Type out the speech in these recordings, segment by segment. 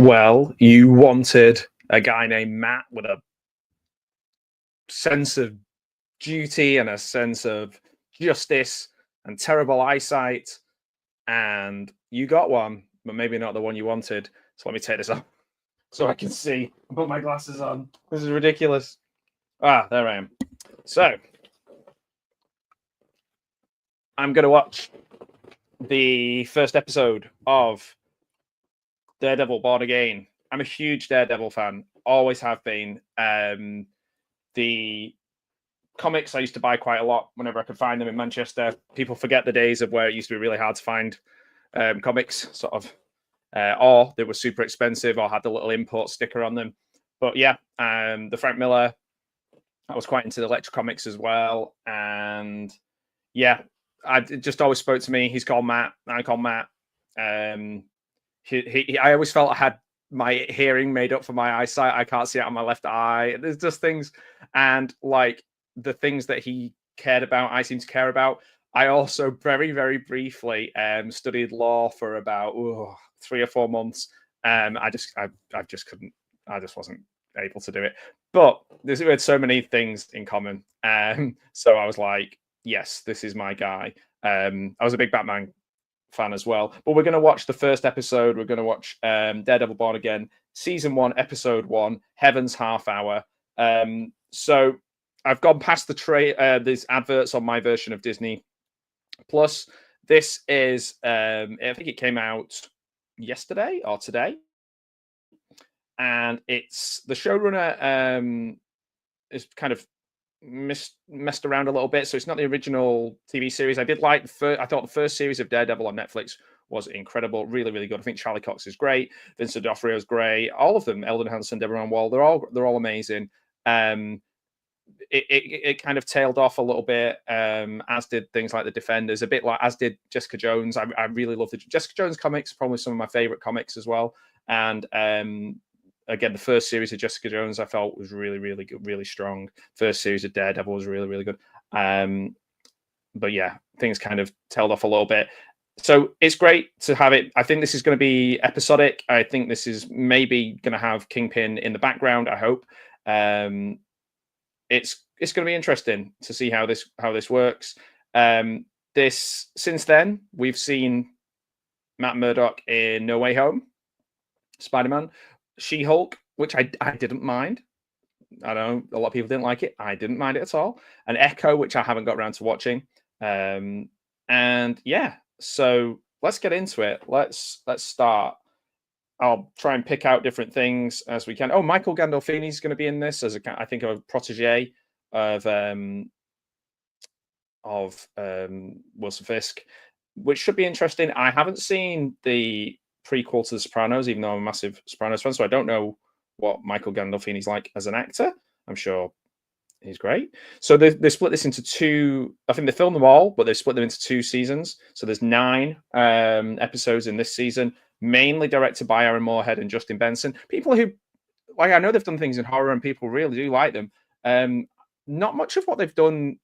Well, you wanted a guy named Matt with a sense of duty and a sense of justice and terrible eyesight, and you got one, but maybe not the one you wanted. So let me take this off so I can see. Put my glasses on. This is ridiculous. Ah, there I am. So I'm going to watch the first episode of Daredevil Born Again. I'm a huge Daredevil fan, always have been. The comics I used to buy quite a lot whenever I could find them in Manchester. People forget the days of where it used to be really hard to find comics, sort of, or they were super expensive or had the little import sticker on them. But yeah, the Frank Miller, I was quite into the Electro comics as well. And yeah, it just always spoke to me. He's called Matt. I call Matt. I always felt I had my hearing made up for my eyesight. I can't see out of my left eye. There's just things, and like the things that he cared about, I seem to care about. I also very, very briefly studied law for about 3 or 4 months. I just couldn't. I just wasn't able to do it. But we had so many things in common. So I was like, yes, this is my guy. I was a big Batman fan as well. But we're going to watch the first episode. We're going to watch Daredevil Born Again, Season 1, Episode 1, Heaven's Half Hour. So I've gone past these adverts on my version of Disney Plus. This is, I think it came out yesterday or today. And it's the showrunner is kind of messed around a little bit, so it's not the original TV series. I thought the first series of Daredevil on Netflix was incredible, really, really good. I think Charlie Cox is great, Vincent D'Onofrio is great, all of them, Eldon Hansen, Deborah Ann Wall, they're all amazing. It kind of tailed off a little bit, as did things like The Defenders, a bit like as did Jessica Jones. I really love the Jessica Jones comics, probably some of my favorite comics as well. And again, the first series of Jessica Jones I felt was really, really good, really strong. First series of Daredevil was really, really good. But yeah, things kind of tailed off a little bit. So it's great to have it. I think this is going to be episodic. I think this is maybe going to have Kingpin in the background, I hope. It's going to be interesting to see how this works. Since then, we've seen Matt Murdock in No Way Home, Spider-Man, She-Hulk, which I didn't mind. I know a lot of people didn't like it. I didn't mind it at all. And Echo, which I haven't got around to watching. And yeah, so let's get into it. Let's start. I'll try and pick out different things as we can. Oh, Michael Gandolfini is going to be in this as I think a protege of Wilson Fisk, which should be interesting. I haven't seen the prequel to The Sopranos, even though I'm a massive Sopranos fan, so I don't know what Michael Gandolfini's like as an actor. I'm sure he's great. So they split this into two. I think they filmed them all, but they split them into 2 seasons. So there's 9 episodes in this season, mainly directed by Aaron Moorhead and Justin Benson. People who, like, I know they've done things in horror and people really do like them. Not much of what they've done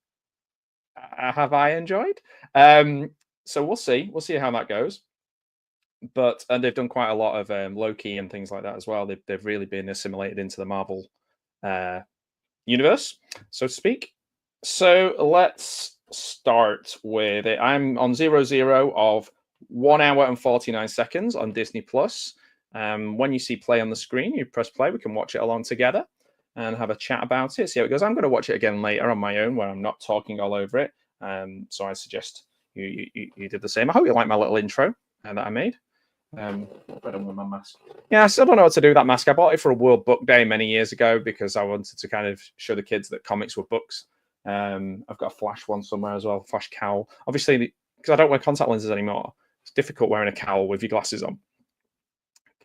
have I enjoyed. So we'll see. We'll see how that goes. And they've done quite a lot of Loki and things like that as well. They've really been assimilated into the Marvel universe, so to speak. So let's start with it. I'm on 00 of 1 hour and 49 seconds on Disney Plus. When you see play on the screen, you press play. We can watch it along together and have a chat about it, see how it goes. I'm going to watch it again later on my own where I'm not talking all over it. So I suggest you did the same. I hope you like my little intro that I made. Put on with my mask. Yeah, I still don't know what to do with that mask. I bought it for a World Book Day many years ago because I wanted to kind of show the kids that comics were books. I've got a Flash one somewhere as well, Flash cowl. Obviously, because I don't wear contact lenses anymore, it's difficult wearing a cowl with your glasses on.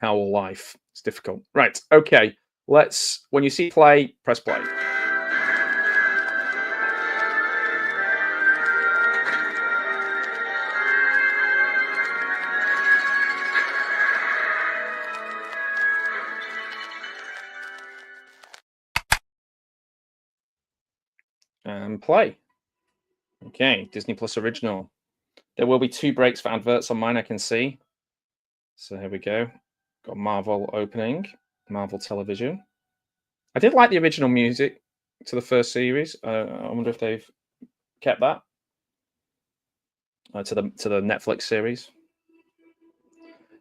Cowl life. It's difficult. Right, okay. When you see play, press play. And play. Okay, Disney Plus original. There will be 2 breaks for adverts on mine, I can see. So here we go. Got Marvel opening, Marvel television. I did like the original music to the first series. I wonder if they've kept that to the Netflix series.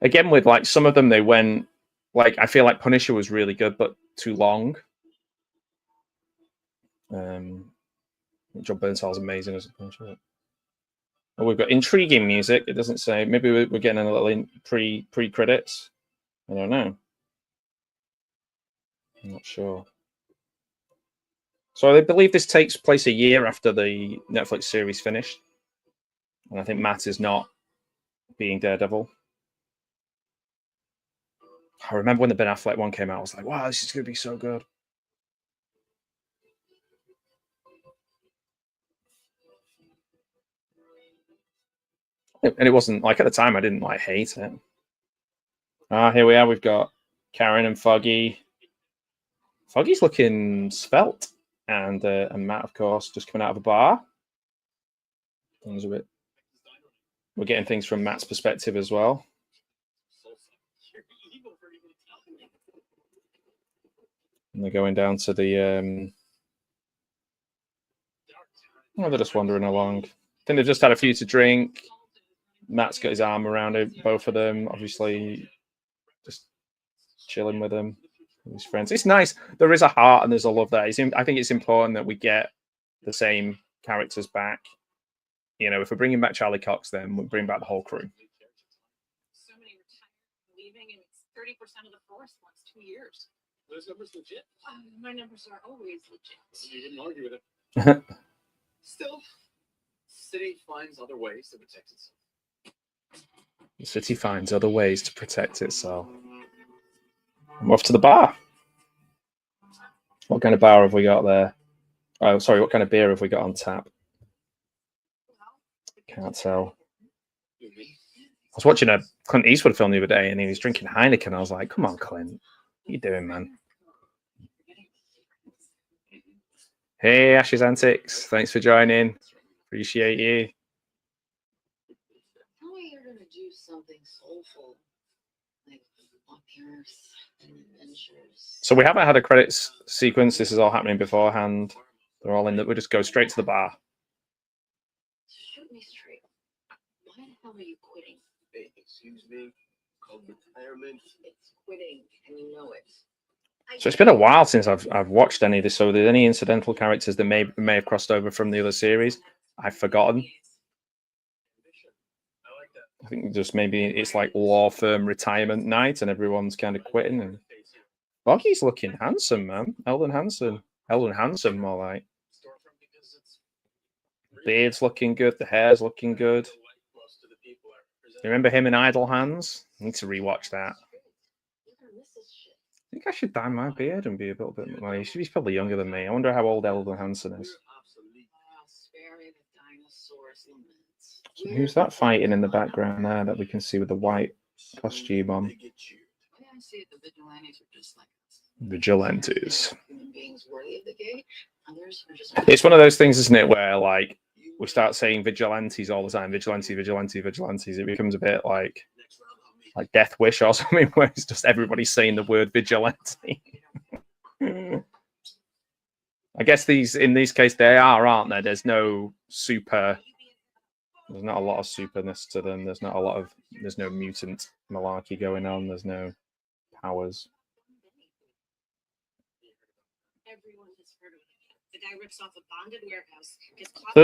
Again, with like some of them, they went like I feel like Punisher was really good, but too long. John Bernthal's amazing as a Punisher. Oh, we've got intriguing music. It doesn't say. Maybe we're getting a little pre credits. I don't know. I'm not sure. So I believe this takes place a year after the Netflix series finished, and I think Matt is not being Daredevil. I remember when the Ben Affleck one came out, I was like, wow, this is going to be so good. And it wasn't like at the time, I didn't like hate it. Here we are. We've got Karen and Foggy. Foggy's looking svelte, and Matt, of course, just coming out of a bar. We're getting things from Matt's perspective as well. And they're going down to the. They're just wandering along. I think they've just had a few to drink. Matt's got his arm around it, both of them, obviously just chilling with them, his friends. It's nice. There is a heart and there's a love there. I think it's important that we get the same characters back. You know, if we're bringing back Charlie Cox, then we'll bring back the whole crew. So many retired leaving, and it's 30% of the force wants 2 years. Those numbers legit? My numbers are always legit. You didn't argue with it. Still, city finds other ways to protect itself. The city finds other ways to protect itself. I'm off to the bar. What kind of bar have we got there? Oh, sorry, what kind of beer have we got on tap? Can't tell. I was watching a Clint Eastwood film the other day, and he was drinking Heineken. I was like, come on, Clint. What are you doing, man? Hey, Ash's Antics. Thanks for joining. Appreciate you. Tell me you're going to do something soulful, like walkers and adventures. So we haven't had a credits sequence. This is all happening beforehand. They're all in that. We just go straight to the bar. Shoot me straight. Why the hell are you quitting? Hey, excuse me. Called retirement. It's quitting, and you know it. So it's been a while since I've watched any of this. So if there's any incidental characters that may have crossed over from the other series, I've forgotten. I think just maybe it's like law firm retirement night, and everyone's kind of quitting. And Boggy's looking handsome, man. Eldon Handsome, more like. Beard's looking good. The hair's looking good. You remember him in Idle Hands? I need to rewatch that. I think I should dye my beard and be a little bit more. He's probably younger than me. I wonder how old Eldon Hansen is. So who's that fighting in the background there that we can see with the white costume on? Vigilantes. It's one of those things, isn't it, where like we start saying vigilantes all the time. Vigilantes. It becomes a bit like Death Wish or something, where it's just everybody saying the word vigilante. I guess in these cases they are, aren't there? There's no super. There's not a lot of superness to them. There's no mutant malarkey going on. There's no powers.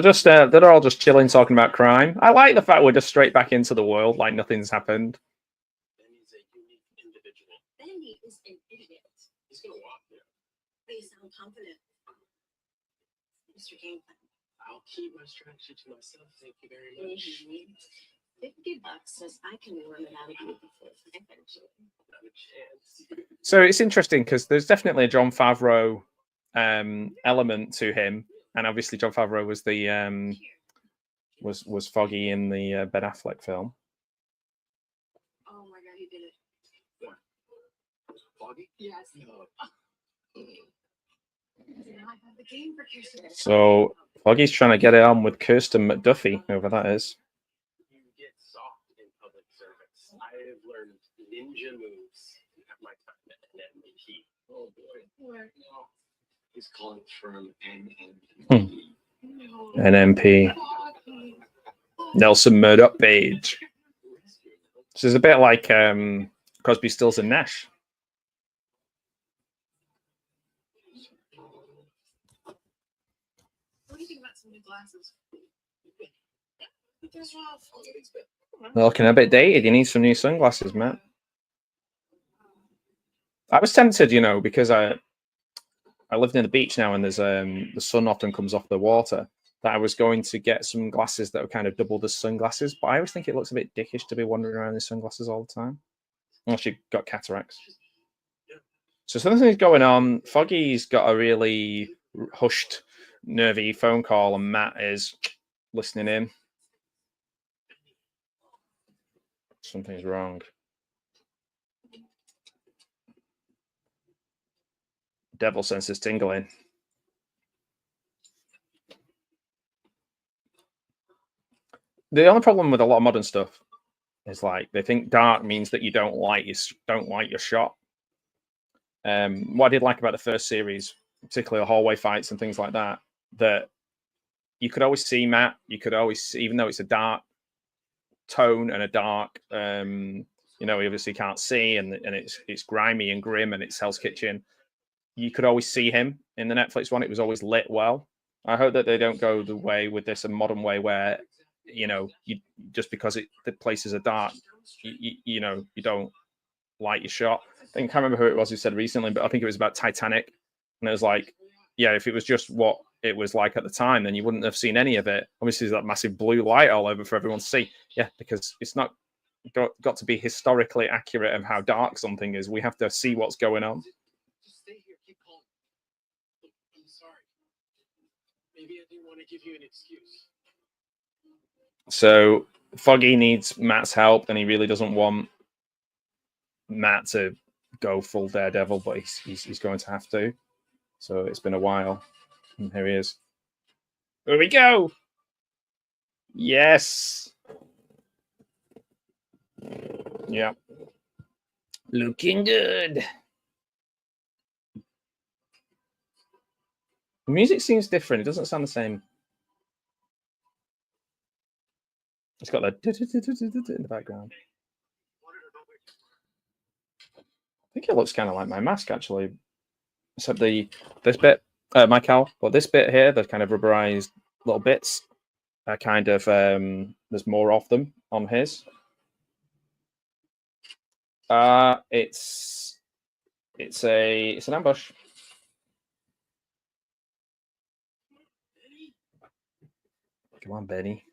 They're all just chilling, talking about crime. I like the fact we're just straight back into the world, like nothing's happened. Benny's a unique individual. Benny is an idiot. He's gonna walk there. They sound confident. Mr. Kingpin. I'll keep my strategy to myself. Thank you very much. $50 says I can run it out of you before eventually. Not a chance. So it's interesting because there's definitely a Jon Favreau element to him, and obviously Jon Favreau was the was Foggy in the Ben Affleck film. Oh my God, he did it. What? Foggy? Yes. No. So Foggy's trying to get it on with Kirsten McDuffie, whoever that is. You get soft in public service. I have learned ninja moves. Oh boy. What? He's calling from NMP. Nelson Murdock Page. This is a bit like Crosby, Stills and Nash. What do you think about some new glasses? They're looking a bit dated. You need some new sunglasses, Matt. I was tempted, you know, because I live near the beach now, and there's the sun often comes off the water. That I was going to get some glasses that were kind of double the sunglasses, but I always think it looks a bit dickish to be wandering around in sunglasses all the time, unless you've got cataracts. So something's going on. Foggy's got a really hushed, nervy phone call, and Matt is listening in. Something's wrong. Devil senses tingling. The only problem with a lot of modern stuff is like they think dark means that you don't like your shot. What I did like about the first series, particularly the hallway fights and things like that, that you could always see Matt. You could always see, even though it's a dark tone and a dark, you know, he obviously can't see, and it's grimy and grim, and it's Hell's Kitchen. You could always see him in the Netflix one. It was always lit well. I hope that they don't go the way with this, a modern way where, you know, you just because the places are dark, you know, you don't light your shot. I can't remember who it was who said recently, but I think it was about Titanic, and it was like, yeah, if it was just what it was like at the time, then you wouldn't have seen any of it. Obviously, there's that massive blue light all over for everyone to see. Yeah, because it's not got to be historically accurate of how dark something is. We have to see what's going on. Just stay here. Keep calm. I'm sorry. Maybe I didn't want to give you an excuse. So Foggy needs Matt's help, and he really doesn't want Matt to go full Daredevil, but he's going to have to. So it's been a while, and here he is. Here we go. Yes. Yeah. Looking good. The music seems different. It doesn't sound the same. It's got that in the background. I think it looks kind of like my mask, actually. Except this bit, my cowl, but this bit here, the kind of rubberized little bits, are kind of there's more of them on his. It's an ambush. Come on, Benny.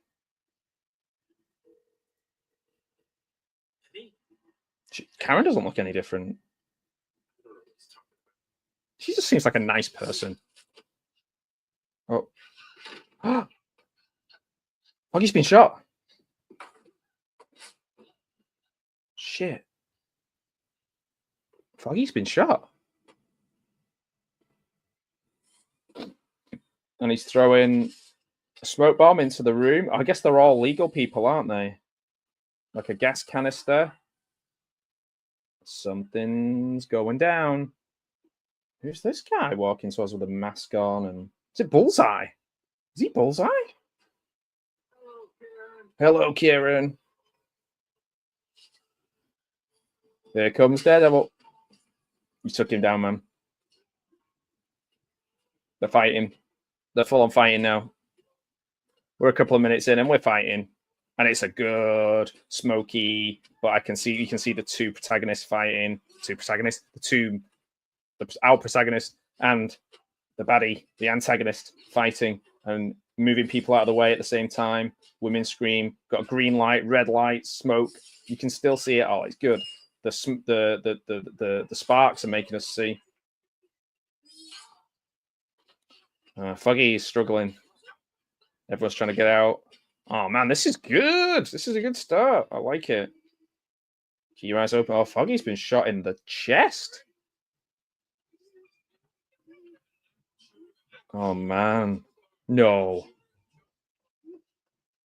Karen doesn't look any different. She just seems like a nice person. Oh. Foggy's been shot. Shit. Foggy's been shot. And he's throwing a smoke bomb into the room. I guess they're all legal people, aren't they? Like a gas canister. Something's going down. Who's this guy walking towards with a mask on? And is it Bullseye? Is he Bullseye? Hello, Kieran. There comes Daredevil. You took him down, man. They're fighting. They're full on fighting now. We're a couple of minutes in and we're fighting. And it's a good, smoky, but you can see the two protagonists fighting. Our protagonist and the baddie, the antagonist, fighting and moving people out of the way at the same time. Women scream. Got a green light, red light, smoke. You can still see it. Oh, it's good. The sparks are making us see. Foggy is struggling. Everyone's trying to get out. Oh man, this is good. This is a good start. I like it. Keep your eyes open. Oh, Foggy's been shot in the chest. Oh man. No.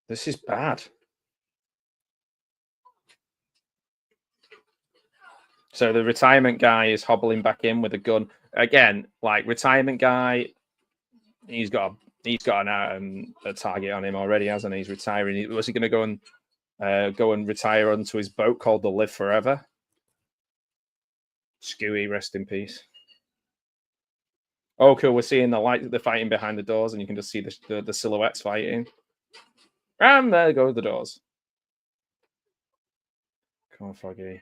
This is bad. So the retirement guy is hobbling back in with a gun again. Like retirement guy, he's got a target on him already, hasn't he? He's retiring. Was he going to go and retire onto his boat called the Live Forever? Skewy, rest in peace. Oh, cool. We're seeing the fighting behind the doors, and you can just see the silhouettes fighting. And there go the doors. Come on, Foggy.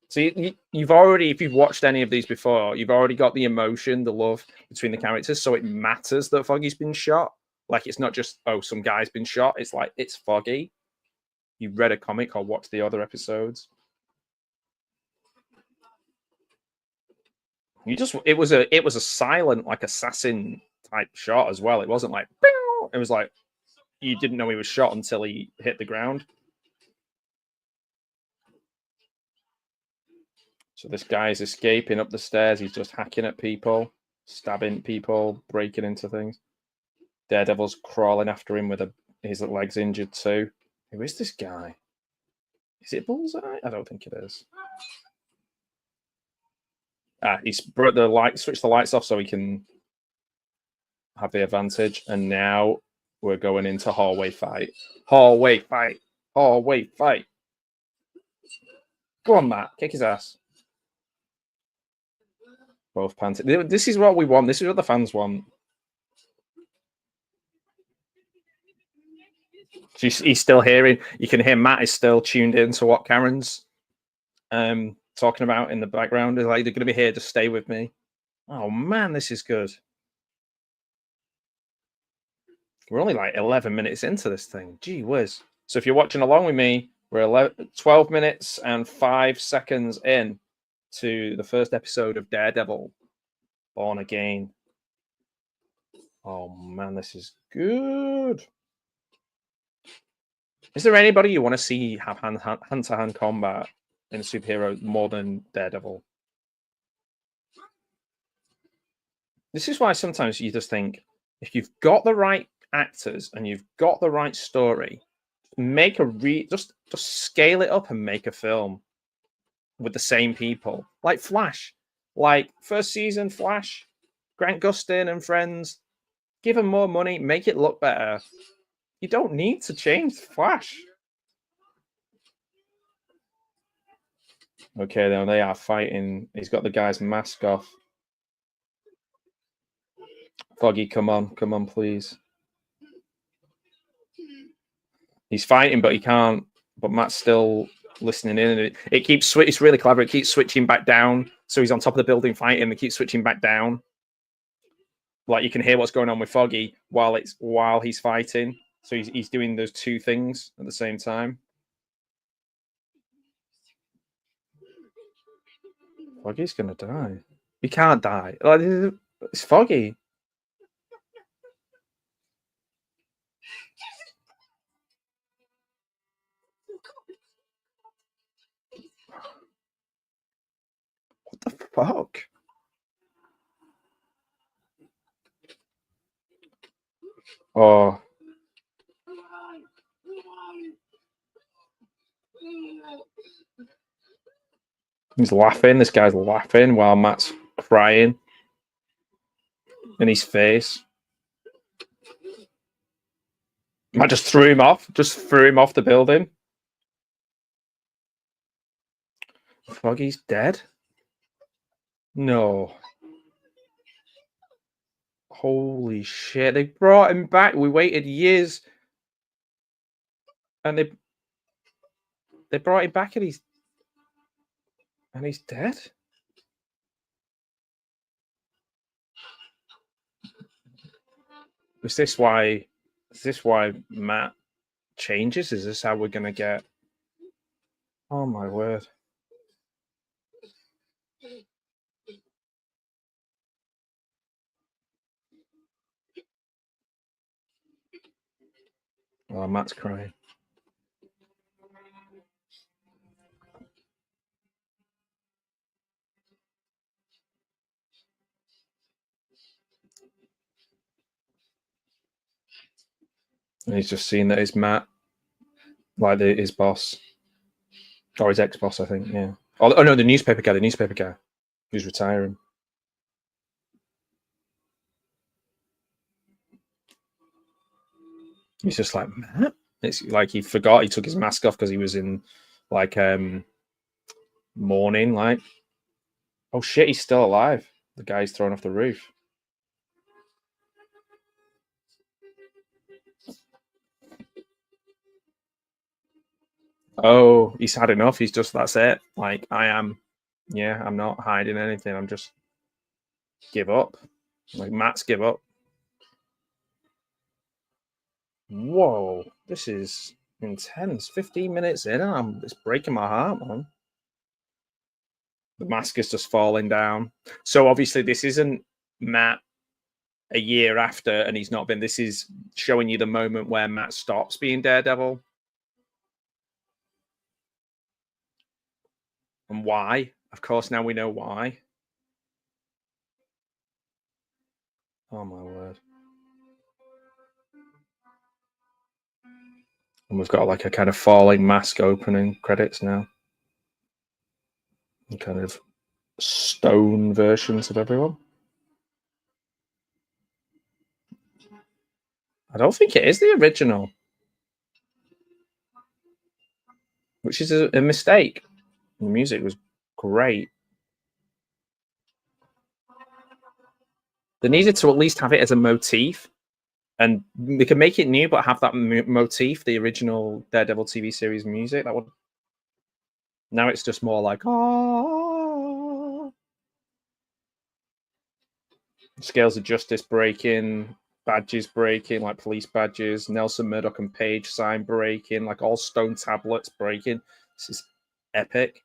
See, you've already, if you've watched any of these before, you've already got the emotion, the love between the characters, so it matters that Foggy's been shot. Like, it's not just, oh, some guy's been shot. It's like, it's Foggy. You read a comic or watched the other episodes. It was a silent, like, assassin type shot as well. It wasn't like, it was like, you didn't know he was shot until he hit the ground. So this guy's escaping up the stairs. He's just hacking at people, stabbing people, breaking into things. Daredevil's crawling after him with his legs injured too. Who is this guy? Is it Bullseye? I don't think it is. He's brought the light, switched the lights off so he can have the advantage. And now we're going into hallway fight. Hallway fight. Hallway fight. Go on, Matt. Kick his ass. Both panting. This is what we want. This is what the fans want. He's still hearing. You can hear Matt is still tuned in to what Karen's talking about in the background. Is like, they're going to be here to stay with me. Oh man, this is good. We're only like 11 minutes into this thing. Gee whiz. So if you're watching along with me, we're 12 minutes and 5 seconds in to the first episode of Daredevil, Born Again. Oh man, this is good. Is there anybody you want to see have hand-to-hand combat in a superhero more than Daredevil? This is why sometimes you just think, if you've got the right actors and you've got the right story, make just scale it up and make a film with the same people. Like Flash. Like first season Flash, Grant Gustin and friends. Give them more money, make it look better. You don't need to change Flash. Okay, now they are fighting. He's got the guy's mask off. Foggy, come on, please. He's fighting, but he can't. But Matt's still listening in, and it keeps it's really clever. It keeps switching back down, so he's on top of the building fighting. It keeps switching back down. Like you can hear what's going on with Foggy while he's fighting. So he's doing those two things at the same time. Foggy's gonna die. He can't die. Like, it's Foggy. What the fuck? Oh. He's laughing. This guy's laughing while Matt's crying in his face. Matt just threw him off. Just threw him off the building. Foggy's dead? No. Holy shit. They brought him back. We waited years. And they brought him back and he's dead? Is this why Matt changes? Is this how we're gonna get? Oh my word. Oh, Matt's crying. And he's just seen that it's Matt, like his boss. Or his ex-boss, I think, yeah. Oh no, the newspaper guy who's retiring. He's just like, Matt? It's like he forgot he took his mask off because he was in like mourning, like, oh shit, he's still alive. The guy's thrown off the roof. Oh, he's had enough. He's just, that's it. Like, I'm not hiding anything. I'm just give up. Like Matt's give up. Whoa, this is intense. 15 minutes in, and it's breaking my heart, man. The mask is just falling down. So obviously, this isn't Matt a year after, and he's not been. This is showing you the moment where Matt stops being Daredevil. And why? Of course, now we know why. Oh my word. And we've got like a kind of falling mask opening credits now. And kind of stone versions of everyone. I don't think it is the original. Which is a mistake. The music was great. They needed to at least have it as a motif. And they could make it new, but have that motif, the original Daredevil TV series music. That would. Now it's just more like, oh. Scales of Justice breaking, badges breaking, like police badges, Nelson Murdock and Page sign breaking, like all stone tablets breaking. This is epic.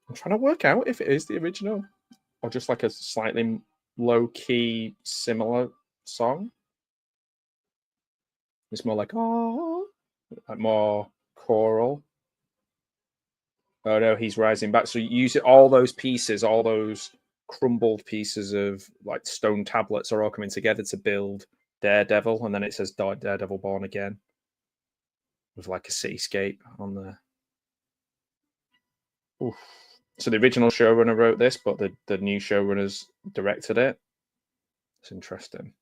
I'm trying to work out if it is the original or just like a slightly low-key similar song. It's more like, oh, like more choral. Oh no, he's rising back. So you use it, all those pieces, all those crumbled pieces of like stone tablets are all coming together to build Daredevil, and then it says Daredevil Born Again with like a cityscape on there. Oof. So the original showrunner wrote this, but the new showrunners directed it. It's interesting.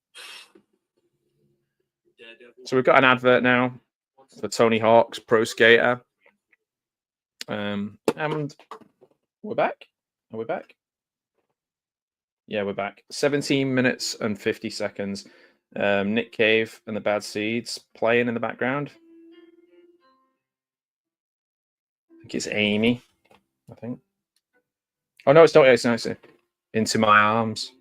So we've got an advert now for Tony Hawk's Pro Skater. And we're back. Are we back? Yeah, we're back. 17 minutes and 50 seconds. Nick Cave and the Bad Seeds playing in the background. I think it's Amy. I think. Oh no, it's not. It's nice. Into My Arms.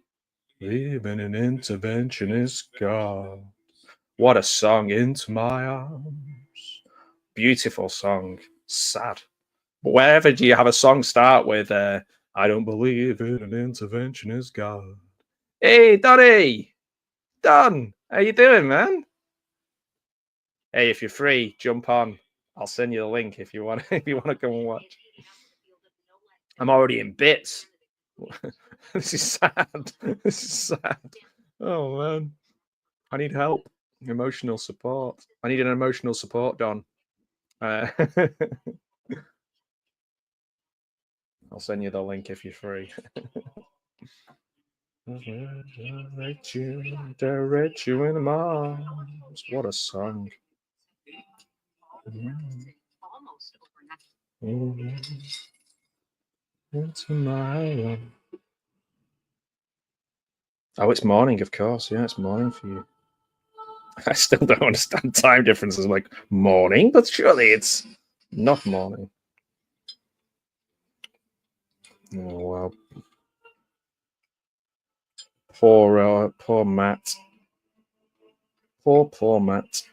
Leaving an interventionist God. What a song, Into My Arms. Beautiful song. Sad. But wherever do you have a song start with, I don't believe in an interventionist God. Hey, Donny! Don, how you doing, man? Hey, if you're free, jump on. I'll send you the link if you want to come and watch. I'm already in bits. This is sad. This is sad. Oh man. I need help. Emotional support. I need an emotional support, Don. I'll send you the link if you're free. Direct you in the arms. What a song. Into my arms. Oh, it's morning, of course. Yeah, it's morning for you. I still don't understand time differences. I'm like, morning? But surely it's not morning. Oh, well. Poor Matt. Poor Matt.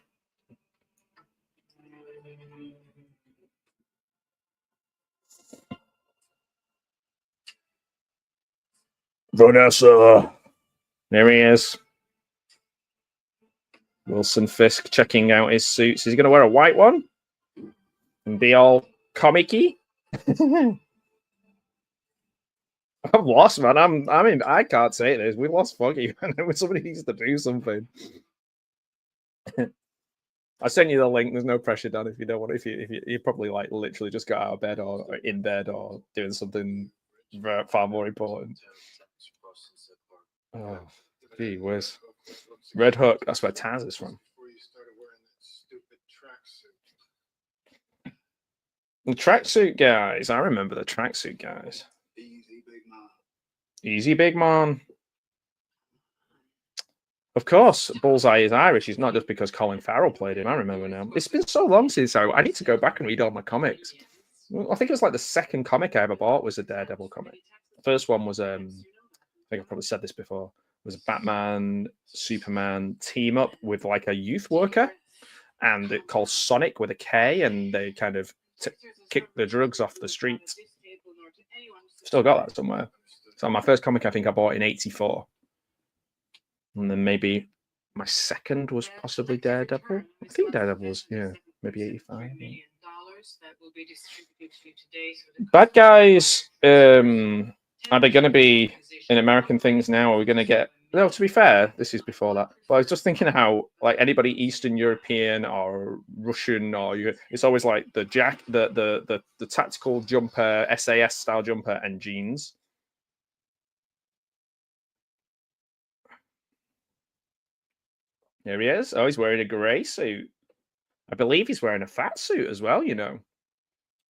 Vanessa. There he is. Wilson Fisk checking out his suits. Is he going to wear a white one and be all comic-y? I'm lost, man. I mean, I can't say this. We lost Foggy. Somebody needs to do something. I sent you the link. There's no pressure, Dan. If you don't want, if you probably like literally just got out of bed or in bed or doing something far more important. Oh, gee whiz. Red Hook. That's where Taz is from. The tracksuit guys. I remember the tracksuit guys. Easy, big man. Of course, Bullseye is Irish. He's not just because Colin Farrell played him. I remember now. It's been so long since I need to go back and read all my comics. I think it was like the second comic I ever bought was a Daredevil comic. The first one was, I think I've probably said this before, was a Batman, Superman team up with like a youth worker, and it called Sonic with a K, and they kind of kick the drugs off the street. Still got that somewhere. So my first comic I think I bought in '84. And then maybe my second was possibly Daredevil. I think Daredevil was, yeah, maybe 85. Yeah. Bad guys, are they going to be in American things now? Are we going to get... No, to be fair, this is before that. But I was just thinking how, like, anybody Eastern European or Russian, or it's always like the tactical jumper, SAS style jumper, and jeans. There he is. Oh, he's wearing a grey suit. I believe he's wearing a fat suit as well, you know.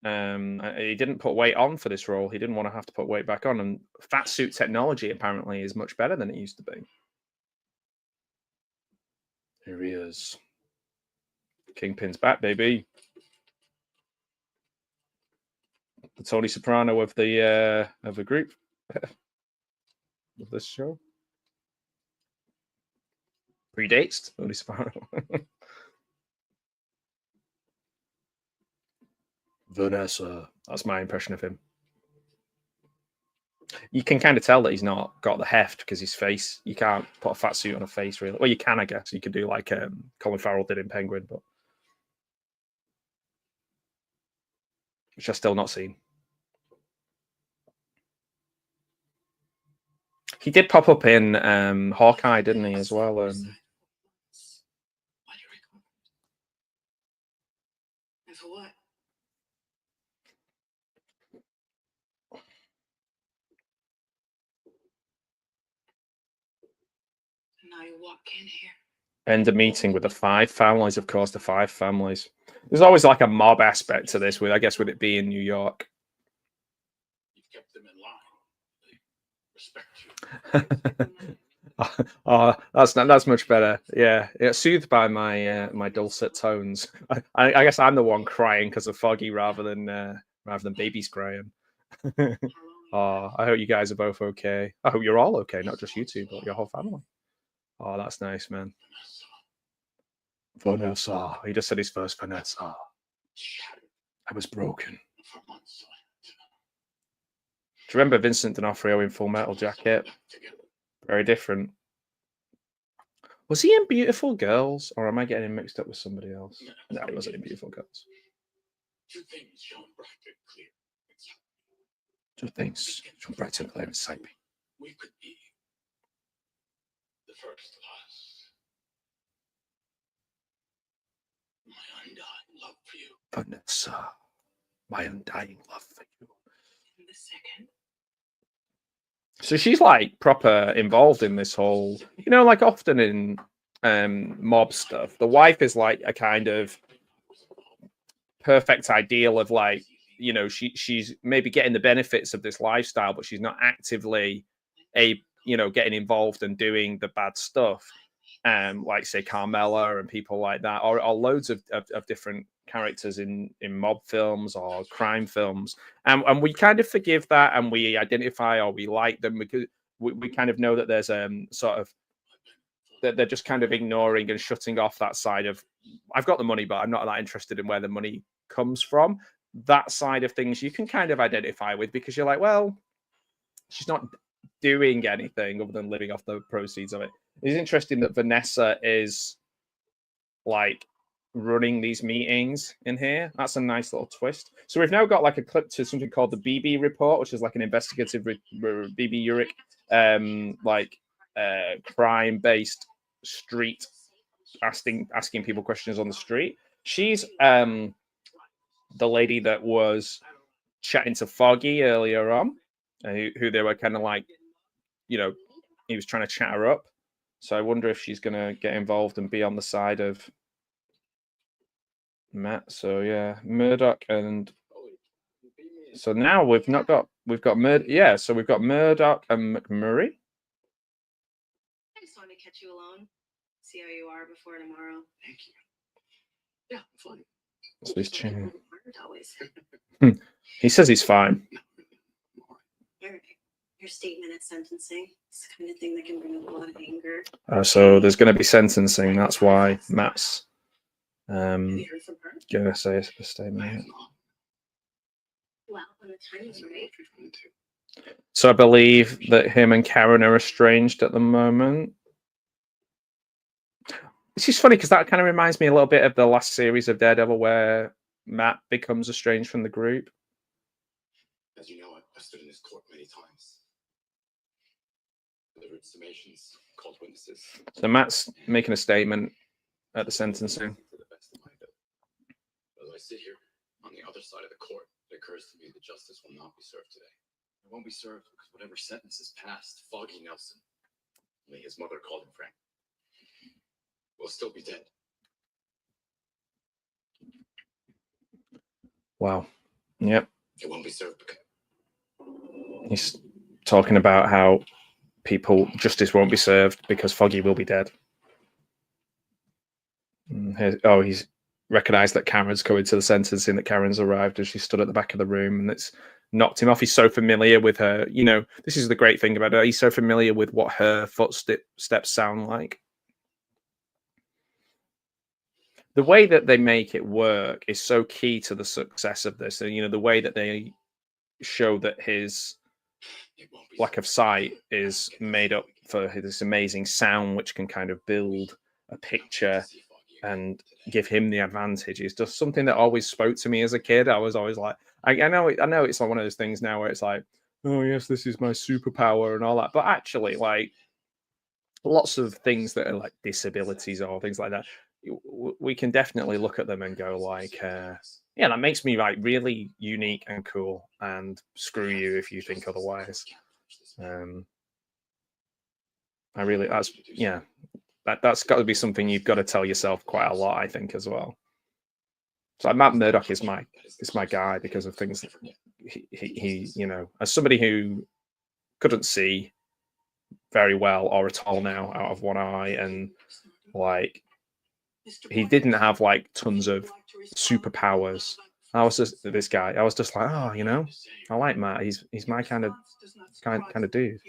He didn't put weight on for this role. He didn't want to have to put weight back on. And fat suit technology apparently is much better than it used to be. Here he is. Kingpin's back, baby. The Tony Soprano of the group of this show. Predates Tony Soprano. Vanessa. That's my impression of him. You can kind of tell that he's not got the heft because his face, you can't put a fat suit on a face, really. Well, you can, I guess. You could do like Colin Farrell did in Penguin, but which I've still not seen. He did pop up in Hawkeye, didn't he, as well? And for what? Now you walk in here. End a meeting with the five families, of course, the five families. There's always like a mob aspect to this, with I guess, with it being New York. You've kept them in line. They respect you. Oh, that's much better. Yeah, soothed by my dulcet tones. I guess I'm the one crying because of Foggy rather than babies crying. Oh, I hope you guys are both okay. I hope you're all okay, not just you two, but your whole family. Oh, that's nice, man. Vanessa. He just said his first Vanessa. I was broken. Do you remember Vincent D'Onofrio in Full Metal Jacket? Very different. Was he in Beautiful Girls, or am I getting him mixed up with somebody else? No, he wasn't in Beautiful Girls. Two things shone bright and clear. Two things shone bright and clear inside me. We could be the first of us. My undying love for you. Vanessa, my undying love for you. In the second. So she's like proper involved in this whole, you know, like often in mob stuff, the wife is like a kind of perfect ideal of like, you know, she's maybe getting the benefits of this lifestyle, but she's not actively getting involved and doing the bad stuff. Like say Carmela and people like that, or loads of different characters in mob films or crime films, and we kind of forgive that, and we identify or we like them because we kind of know that there's sort of that they're just kind of ignoring and shutting off that side of, I've got the money, but I'm not that interested in where the money comes from. That side of things you can kind of identify with because you're like, well, she's not doing anything other than living off the proceeds of it. It's interesting that Vanessa is like running these meetings in here. That's a nice little twist. So we've now got like a clip to something called the BB report, which is like an investigative BB Urich, crime-based street asking people questions on the street. She's the lady that was chatting to Foggy earlier on, who they were kind of like, you know, he was trying to chat her up. So I wonder if she's going to get involved and be on the side of Matt. So yeah, Murdock and so now we've got Murdock. Yeah, so we've got Murdock and McMurray. I just wanted to catch you alone, see how you are before tomorrow. Thank you. Yeah, I'm fine. So he's changing. Always. He says he's fine. Your statement at sentencing. It's the kind of thing that can bring up a lot of anger. So there's going to be sentencing. That's why Matt's going to say a statement. Well, when the time is right. So I believe that him and Karen are estranged at the moment. It's just funny because that kind of reminds me a little bit of the last series of Daredevil where Matt becomes estranged from the group. As you know, I've stood in this court many times. Delivered summations, called witnesses. So Matt's making a statement at the sentencing. To the best of my ability. As I sit here on the other side of the court, it occurs to me that justice will not be served today. It won't be served because whatever sentence is passed, Foggy Nelson, only his mother called him Frank, will still be dead. Wow. Yep. It won't be served because he's talking about how justice won't be served because Foggy will be dead. He's recognized that Karen's coming to the sentencing, that Karen's arrived as she stood at the back of the room, and it's knocked him off. He's so familiar with her. You know, this is the great thing about her. He's so familiar with what her footsteps sound like. The way that they make it work is so key to the success of this. And, you know, the way that they show that his lack of sight is made up for this amazing sound, which can kind of build a picture and give him the advantage. It's just something that always spoke to me as a kid. I was always like, I know it's like one of those things now where it's like, oh yes, this is my superpower and all that. But actually, like lots of things that are like disabilities or things like that, we can definitely look at them and go like, yeah, that makes me like really unique and cool. And screw you if you think otherwise. That's got to be something you've got to tell yourself quite a lot, I think, as well. So Matt Murdock is my guy because of things that he you know, as somebody who couldn't see very well or at all now out of one eye, and like he didn't have like tons of superpowers. I was just this guy. I was just like, oh, you know, I like Matt. He's my kind of dude.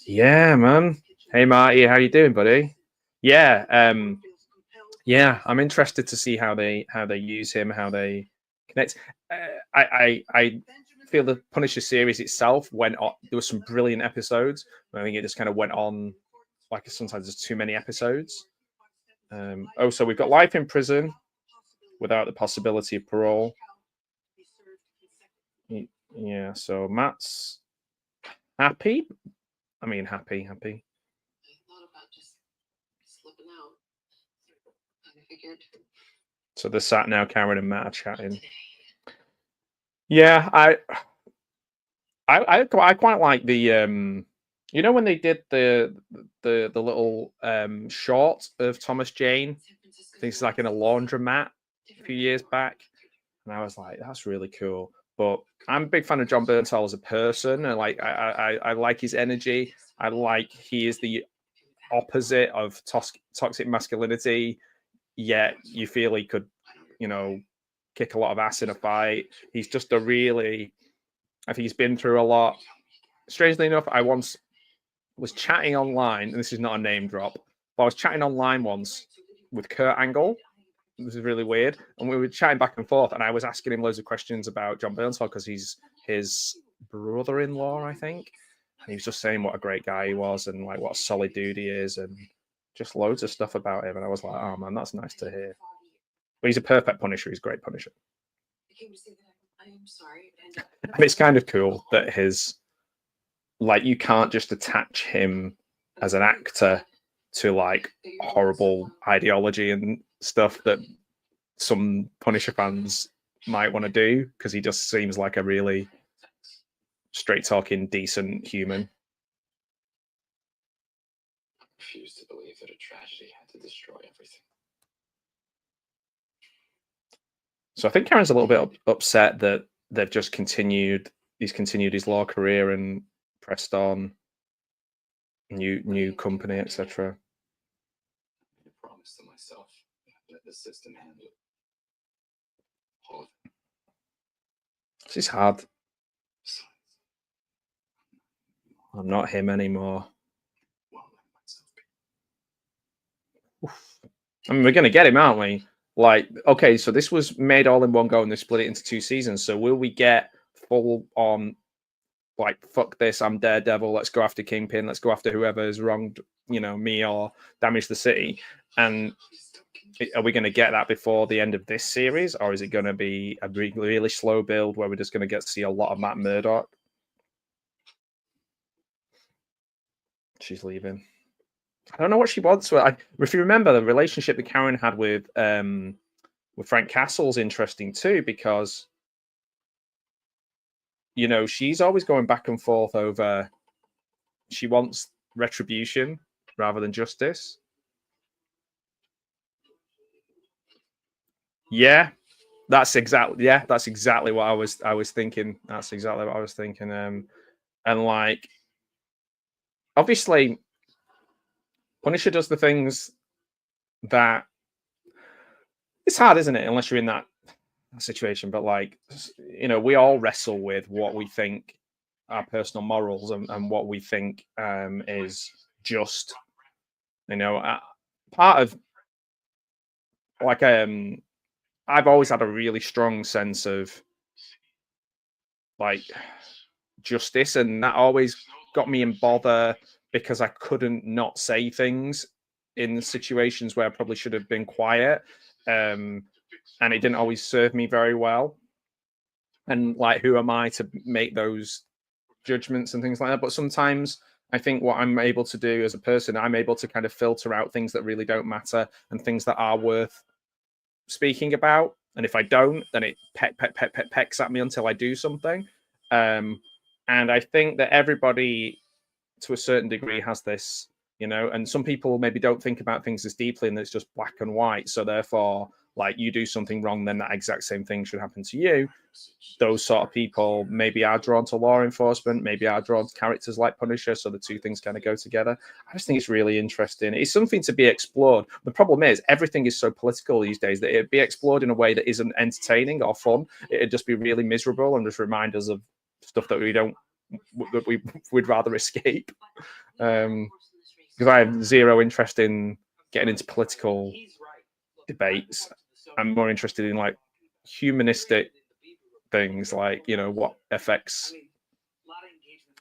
Yeah, man. Hey, Marty, how you doing, buddy? Yeah, yeah. I'm interested to see how they use him, how they connect. I feel the Punisher series itself went on. There were some brilliant episodes. I think it just kind of went on. Like sometimes there's too many episodes. So we've got life in prison without the possibility of parole. Yeah. So Matt's happy. I mean, happy. So they're sat now, Karen and Matt are chatting. Yeah, I quite like the you know when they did the little short of Thomas Jane, I think it's like in a laundromat a few years back, and I was like, that's really cool. But I'm a big fan of John Bernthal as a person, and like I like his energy. I like he is the opposite of toxic masculinity, yet you feel he could, you know, kick a lot of ass in a fight. He's just I think he's been through a lot. Strangely enough, I once was chatting online, and this is not a name drop, but I was chatting online once with Kurt Angle. This is really weird. And we were chatting back and forth, and I was asking him loads of questions about John Bernthal because he's his brother-in-law, I think. And he was just saying what a great guy he was and like what a solid dude he is and just loads of stuff about him. And I was like, oh man, that's nice to hear. But he's a perfect Punisher. He's a great Punisher. And it's kind of cool that you can't just attach him as an actor to like horrible ideology and stuff that some Punisher fans might want to do, because he just seems like a really straight talking, decent human. I refuse to believe that a tragedy had to destroy everything. So I think Karen's a little bit upset that they've just continued. He's continued his law career and pressed on new company, etc. I made a promise to myself that the system handled it. All of it. This is hard. Besides, I'm not him anymore. well, let myself be. Oof. I mean, we're going to get him, aren't we? Like, okay, so this was made all in one go and they split it into 2 seasons. So will we get full on, like, fuck this, I'm Daredevil, let's go after Kingpin, let's go after whoever has wronged, you know, me or damaged the city? And are we going to get that before the end of this series? Or is it going to be a really slow build where we're just going to get to see a lot of Matt Murdock? She's leaving. I don't know what she wants. If you remember, the relationship that Karen had with Frank Castle's interesting too, because, you know, she's always going back and forth over, she wants retribution rather than justice. Yeah, that's exactly what I was thinking. That's exactly what I was thinking. And like, obviously, Punisher does the things that, it's hard, isn't it? Unless you're in that situation. But like, you know, we all wrestle with what we think are personal morals and what we think is just. You know, part of like I've always had a really strong sense of like justice, and that always got me in bother because I couldn't not say things in situations where I probably should have been quiet, and it didn't always serve me very well. And like, who am I to make those judgments and things like that? But sometimes I think what I'm able to do as a person, I'm able to kind of filter out things that really don't matter and things that are worth speaking about. And if I don't, then it pecks at me until I do something. And I think that everybody, to a certain degree, has this, you know, and some people maybe don't think about things as deeply and it's just black and white. So therefore, like, you do something wrong, then that exact same thing should happen to you. Those sort of people maybe are drawn to law enforcement, maybe are drawn to characters like Punisher, so the two things kind of go together. I just think it's really interesting. It's something to be explored. The problem is everything is so political these days that it'd be explored in a way that isn't entertaining or fun. It'd just be really miserable and just remind us of stuff that we'd rather escape. Because I have zero interest in getting into political debates. I'm more interested in like humanistic things, like, you know, what affects,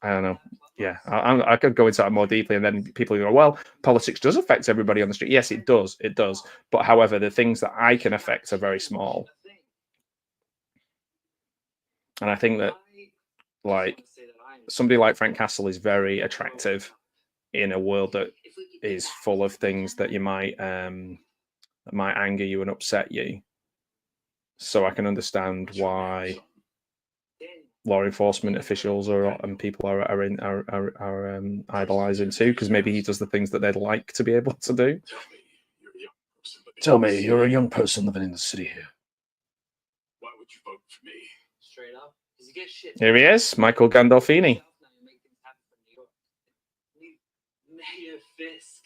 I don't know. Yeah, I could go into that more deeply, and then people go, well, politics does affect everybody on the street. Yes, it does. But however, the things that I can affect are very small. And I think that, like, somebody like Frank Castle is very attractive in a world that is full of things that you might that might anger you and upset you. So I can understand why law enforcement officials and people are idolizing too, because maybe he does the things that they'd like to be able to do. Tell me, you're a young person living in the city here. Why would you vote for me? Straight up. Does he get shit? Here he is, Michael Gandolfini. Mayor Fisk.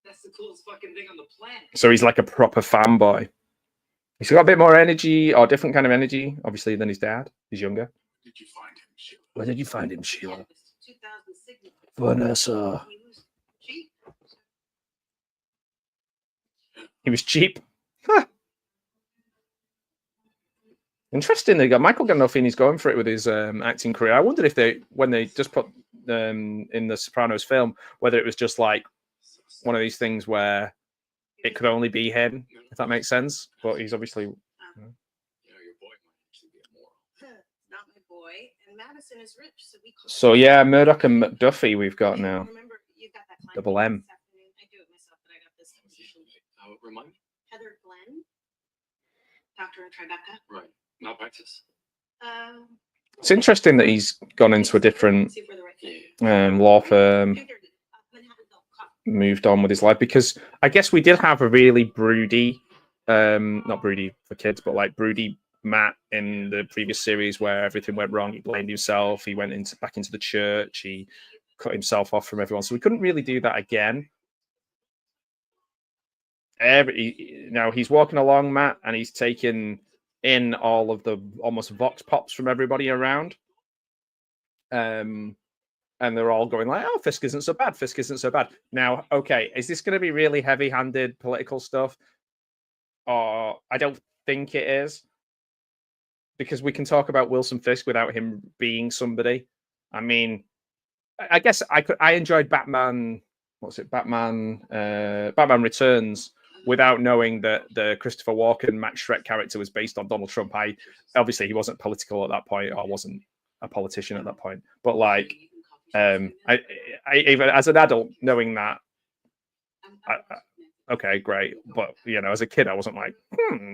That's the coolest fucking thing on the planet. So he's like a proper fanboy. He's got a bit more energy, or different kind of energy, obviously, than his dad. He's younger. Did you find him, Sheila? Where did you find him, Sheila? 2000 signatures. Vanessa. He was cheap. He was cheap. Huh. Interesting. They got Michael Gandolfini's going for it with his acting career. I wondered if when they just put in the Sopranos film, whether it was just like one of these things where it could only be him, if that makes sense. But he's obviously. You know, your boy might actually be immoral. Not my boy. And Madison is rich, so we. So yeah, Murdock and McDuffie we've got now. Remember, you got that Double M. I Doctor and Tribeca. Right. Malpractice. It's interesting that he's gone into a different law firm, moved on with his life, because I guess we did have a really broody, not broody for kids, but like broody Matt in the previous series where everything went wrong. He blamed himself. He went back into the church. He cut himself off from everyone. So we couldn't really do that again. Now he's walking along, Matt, and he's taking in all of the almost vox pops from everybody around. And they're all going like, oh, Fisk isn't so bad. Fisk isn't so bad. Now, okay, is this going to be really heavy-handed political stuff? Or I don't think it is. Because we can talk about Wilson Fisk without him being somebody. I mean, I guess I enjoyed Batman. What's it? Batman Returns without knowing that the Christopher Walken Max Schreck character was based on Donald Trump. Obviously he wasn't political at that point, or wasn't a politician at that point. But like, I even as an adult knowing that, okay, great. But you know, as a kid, I wasn't like,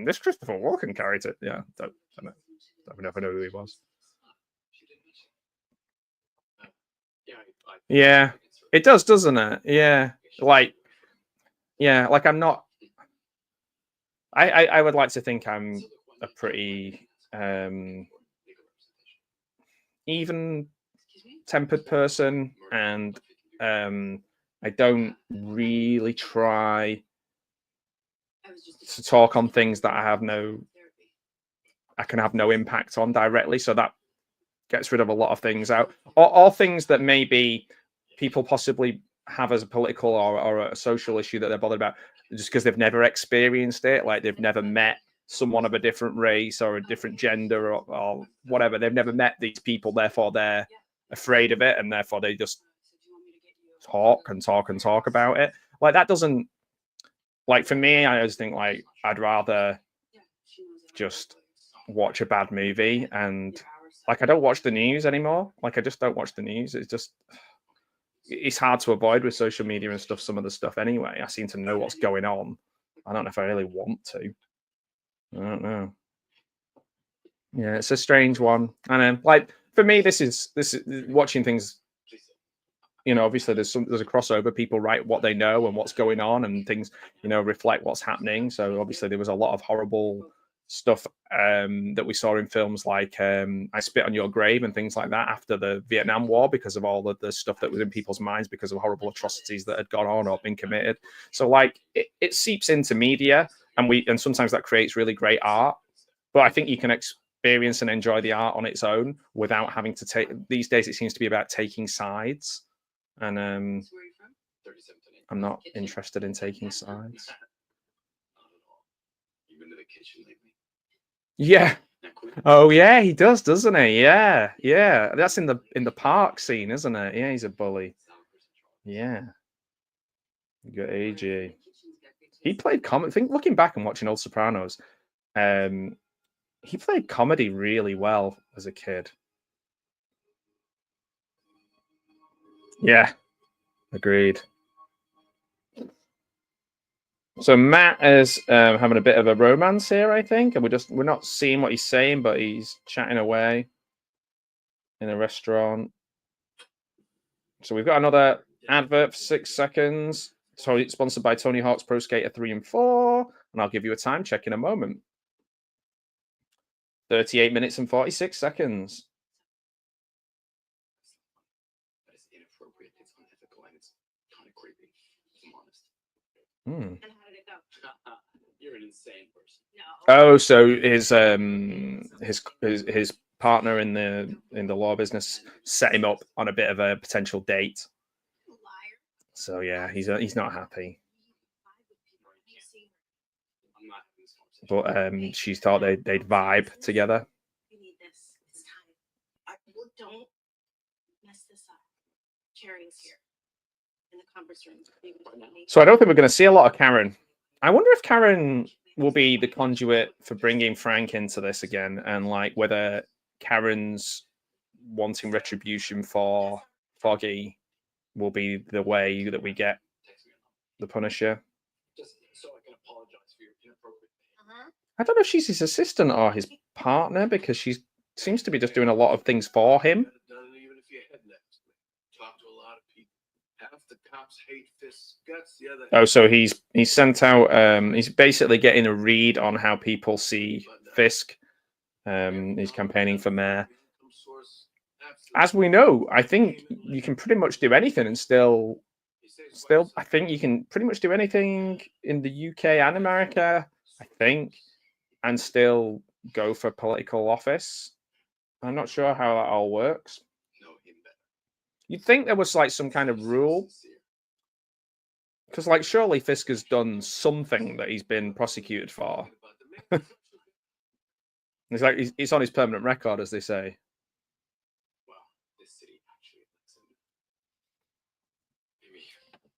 this Christopher Walken character. Yeah, don't know. I never know who he was. Yeah, it does, doesn't it? Yeah, like I'm not. I would like to think I'm a pretty even-tempered person, and I don't really try to talk on things that I can have no impact on directly. So that gets rid of a lot of things out, or things that maybe people possibly have as a political or a social issue that they're bothered about, just because they've never experienced it, like they've never met someone of a different race or a different gender or whatever. They've never met these people, therefore they're afraid of it, and therefore they just talk about it. Like that doesn't, like for me, I always think like I'd rather just watch a bad movie, and like I don't watch the news anymore. Like I just don't watch the news. It's hard to avoid with social media and stuff, some of the stuff anyway. I seem to know what's going on. I don't know if I really want to. I don't know. Yeah, it's a strange one. And like for me, this is watching things, you know, obviously there's a crossover. People write what they know and what's going on, and things, you know, reflect what's happening. So obviously there was a lot of horrible stuff that we saw in films like I Spit on Your Grave and things like that after the Vietnam War, because of all of the stuff that was in people's minds because of horrible atrocities that had gone on or been committed. So like it seeps into media, and sometimes that creates really great art. But I think you can experience and enjoy the art on its own without having to take. These days, it seems to be about taking sides, and I'm not interested in taking sides. Yeah. Oh yeah, he does, doesn't he? Yeah, yeah. That's in the park scene, isn't it? Yeah, he's a bully. Yeah. You got AJ. He played comedy. I think looking back and watching old Sopranos, he played comedy really well as a kid. Yeah, agreed. So Matt is having a bit of a romance here, I think, and we're not seeing what he's saying, but he's chatting away in a restaurant. So we've got another advert for 6 seconds. So it's sponsored by Tony Hawk's Pro Skater 3 and 4, and I'll give you a time check in a moment. 38 minutes and 46 seconds. That is inappropriate. It's unethical, and it's kind of creepy, if I'm honest. And how did it go? You're an insane person. No. Oh, so his partner in the law business set him up on a bit of a potential date. Liar. So yeah, he's not happy. I'm not having this conversation. But she thought they'd vibe together. You need this. It's time. Don't mess this up. Karen's here in the conference room. So I don't think we're going to see a lot of Karen. I wonder if Karen will be the conduit for bringing Frank into this again, and like whether Karen's wanting retribution for Foggy will be the way that we get the Punisher. Just so I can apologize for your inappropriate behavior. I don't know if she's his assistant or his partner because she seems to be just doing a lot of things for him. Even if your head left. Talk to a lot of people. Half the cops hate Fisk's guts. The other. Oh, so he's sent out. He's basically getting a read on how people see Fisk. He's campaigning for mayor. As we know, I think you can pretty much do anything and still, I think you can pretty much do anything in the UK and America, I think, and still go for political office. I'm not sure how that all works. You'd think there was like some kind of rule, because like surely Fisk has done something that he's been prosecuted for. It's like it's on his permanent record, as they say. Well, this city actually lets him. Maybe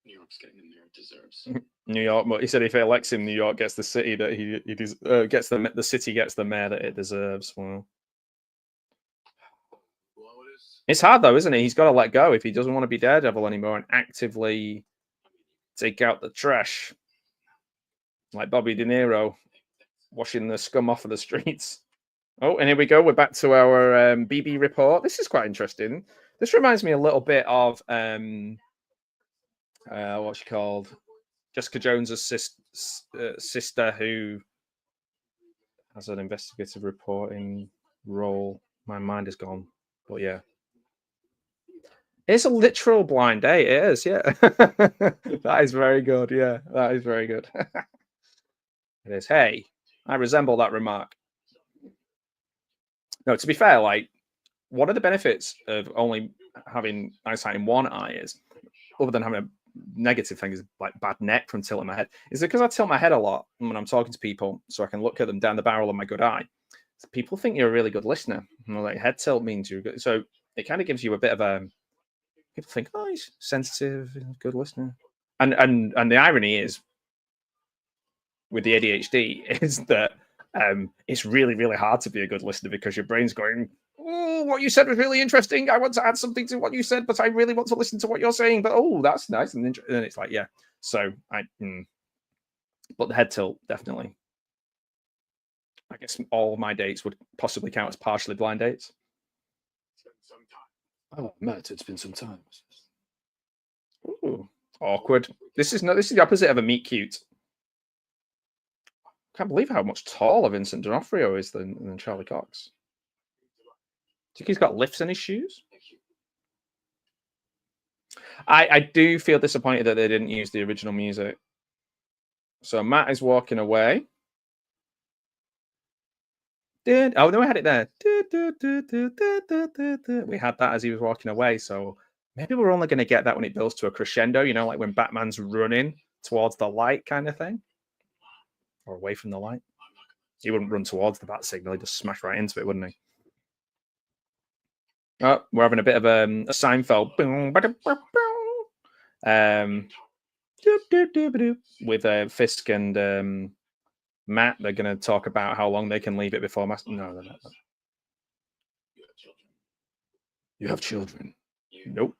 New York's getting him there it deserves. New York, he said if it elects him, New York gets the city that he gets the city gets the mayor that it deserves. Well, it's hard though, isn't it? He's got to let go if he doesn't want to be Daredevil anymore and actively take out the trash, like Bobby De Niro washing the scum off of the streets. Oh, and here we go. We're back to our BB report. This is quite interesting. This reminds me a little bit of what's she called? Jessica Jones's sister, who has an investigative reporting role. My mind is gone, but yeah. It's a literal blind date. It is, yeah. That is very good. Yeah, that is very good. It is. Hey, I resemble that remark. No, to be fair, like, one of the benefits of only having eyesight in one eye is, other than having a negative thing, is like bad neck from tilting my head, is because I tilt my head a lot when I'm talking to people, so I can look at them down the barrel of my good eye. So people think you're a really good listener. Like head tilt means you're good. So it kind of gives you a bit of a. People think, oh, he's sensitive, good listener. And the irony is, with the ADHD, is that it's really, really hard to be a good listener because your brain's going, oh, what you said was really interesting. I want to add something to what you said, but I really want to listen to what you're saying. But oh, that's nice and interesting. And it's like, yeah. So but the head tilt, definitely. I guess all of my dates would possibly count as partially blind dates. Oh, Matt, it's been some time. Ooh, awkward. This is the opposite of a meet cute. Can't believe how much taller Vincent D'Onofrio is than Charlie Cox. Do you think he's got lifts in his shoes? I do feel disappointed that they didn't use the original music. So Matt is walking away. Oh no, we had it there. We had that as he was walking away. So maybe we're only going to get that when it builds to a crescendo. You know, like when Batman's running towards the light, kind of thing, or away from the light. He wouldn't run towards the bat signal; he'd just smash right into it, wouldn't he? Oh, we're having a bit of a Seinfeld with Fisk and Matt. They're going to talk about how long they can leave it before Master. No, they're not. You have children. Nope.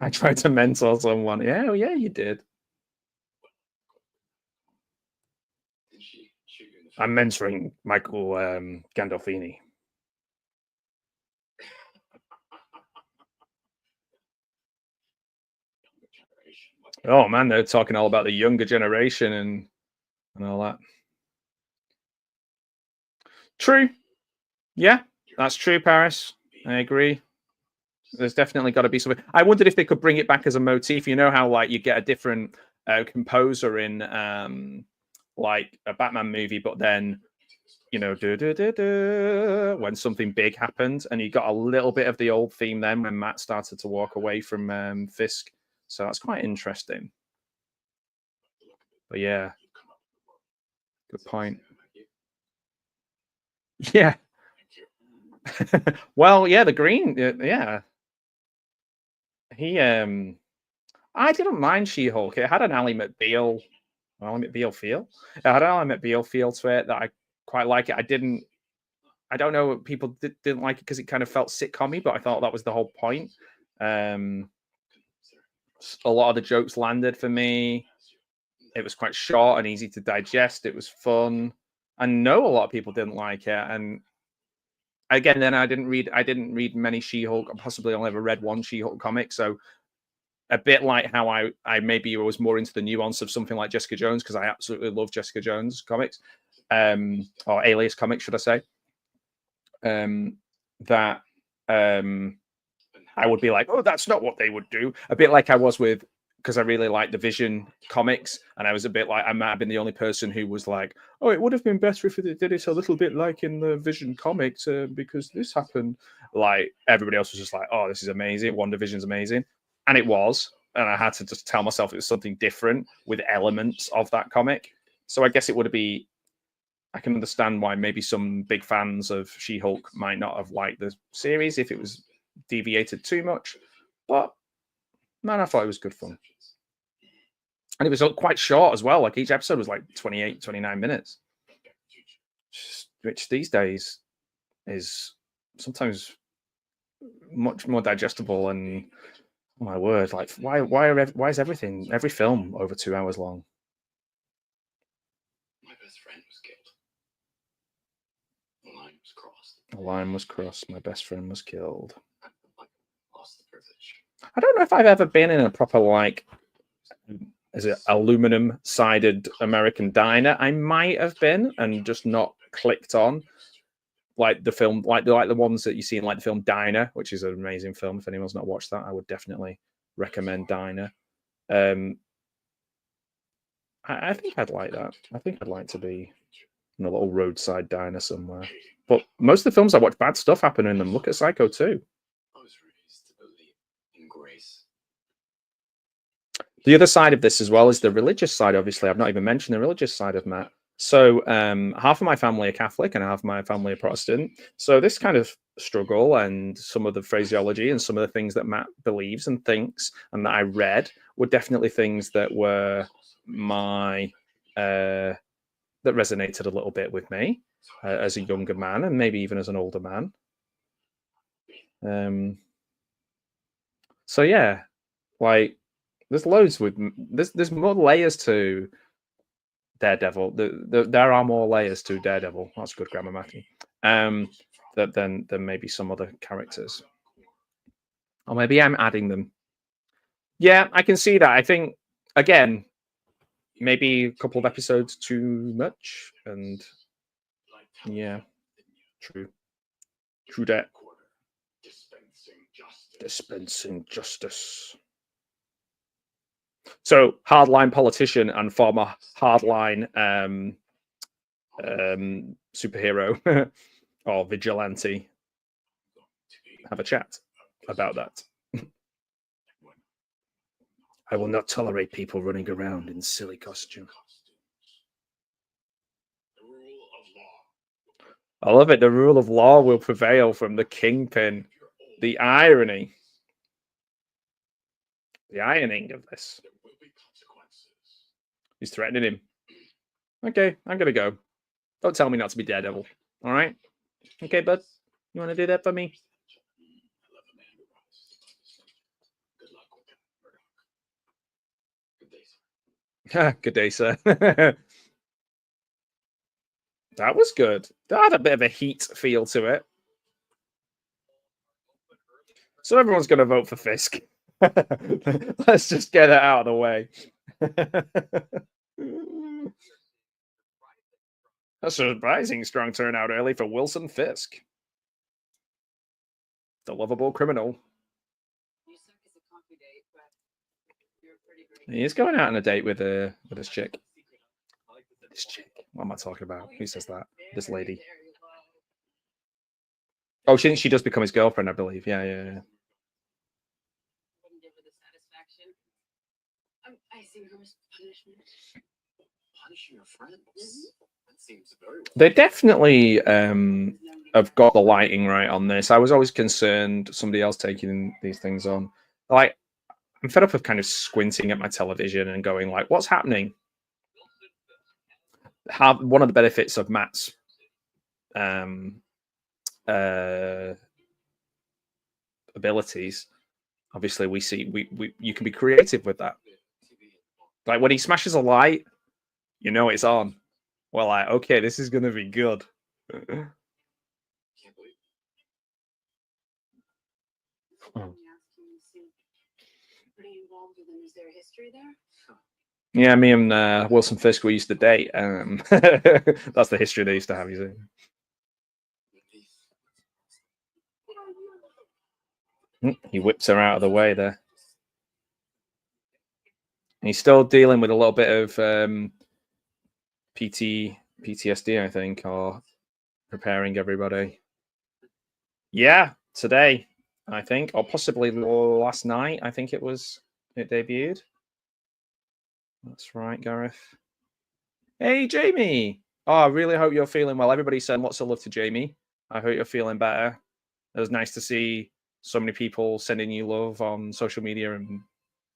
I tried to mentor someone. Yeah, oh, yeah, you did. I'm mentoring Michael Gandolfini. Oh man, they're talking all about the younger generation and all that. True. Yeah, that's true, Paris. I agree. There's definitely got to be something. I wondered if they could bring it back as a motif. You know how like you get a different composer in like a Batman movie, but then you know when something big happened, and you got a little bit of the old theme then when Matt started to walk away from Fisk. So that's quite interesting. But yeah, good point. Yeah. Well, yeah, the green, yeah. He, I didn't mind She-Hulk. It had an Ally McBeal feel. It had an Ally McBeal feel to it that I quite like it. I don't know, people didn't like it because it kind of felt sitcom-y, but I thought that was the whole point. A lot of the jokes landed for me. it was quite short and easy to digest. It was fun. I know a lot of people didn't like it, and again, then I didn't read many She-Hulk. I possibly only ever read one She-Hulk comic, so a bit like how I maybe was more into the nuance of something like Jessica Jones, because I absolutely love Jessica Jones comics, or Alias comics, should I say? That I would be like, oh, that's not what they would do. A bit like I was with, because I really like the Vision comics, and I was a bit like, I might have been the only person who was like, oh, it would have been better if they did it a little bit like in the Vision comics, because this happened. Like, everybody else was just like, oh, this is amazing. WandaVision's amazing. And it was. And I had to just tell myself it was something different with elements of that comic. So I guess it would be, I can understand why maybe some big fans of She-Hulk might not have liked the series if it was deviated too much. But man, I thought it was good fun. And it was quite short as well. Like, each episode was like 28, 29 minutes. Which these days is sometimes much more digestible. And oh my word, like why is every film over 2 hours long? My best friend was killed. The line was crossed. The line was crossed. My best friend was killed. I lost the privilege. I don't know if I've ever been in a proper, like, is it aluminum sided American diner? I might have been and just not clicked on. Like the film, like the ones that you see in like the film Diner, which is an amazing film. If anyone's not watched that, I would definitely recommend Diner. I think I'd like that. I think I'd like to be in a little roadside diner somewhere. But most of the films I watch, bad stuff happen in them. Look at Psycho 2. I was raised to believe in grace. The other side of this as well is the religious side. Obviously, I've not even mentioned the religious side of Matt. So half of my family are Catholic and half of my family are Protestant. So this kind of struggle and some of the phraseology and some of the things that Matt believes and thinks and that I read were definitely things that were that resonated a little bit with me as a younger man and maybe even as an older man. So yeah, like there's loads with there's more layers to Daredevil. There are more layers to Daredevil. That's good grammar, Matthew. Than maybe some other characters, or maybe I'm adding them. Yeah, I can see that. I think again, maybe a couple of episodes too much, and yeah, true that. Dispensing justice. So, hardline politician and former hardline superhero or vigilante have a chat about that. I will not tolerate people running around in silly costume. I love it. The rule of law will prevail from the Kingpin. The irony. The ironing of this. He's threatening him. Okay, I'm going to go. Don't tell me not to be Daredevil. All right? Okay, bud? You want to do that for me? Good day, sir. That was good. That had a bit of a heat feel to it. So everyone's going to vote for Fisk. Let's just get it out of the way. A surprising strong turnout early for Wilson Fisk. The lovable criminal. He is going out on a date with this chick. This chick. What am I talking about? Who says that? This lady. Oh, she does become his girlfriend, I believe. Yeah. Punishing your friends. That seems very well. They definitely have got the lighting right on this. I was always concerned somebody else taking these things on. Like, I'm fed up of kind of squinting at my television and going like, what's happening? One of the benefits of Matt's abilities, obviously we see you can be creative with that. Like when he smashes a light, you know it's on. Well, like, okay, this is gonna be good. Can't believe Pretty involved with them. Is there a history there? Yeah, me and Wilson Fisk we used to date. That's the history they used to have. You see. He whips her out of the way there. He's still dealing with a little bit of PTSD, I think, or preparing everybody. Yeah, today, I think, or possibly last night. I think it debuted. That's right, Gareth. Hey, Jamie. Oh, I really hope you're feeling well. Everybody send lots of love to Jamie. I hope you're feeling better. It was nice to see so many people sending you love on social media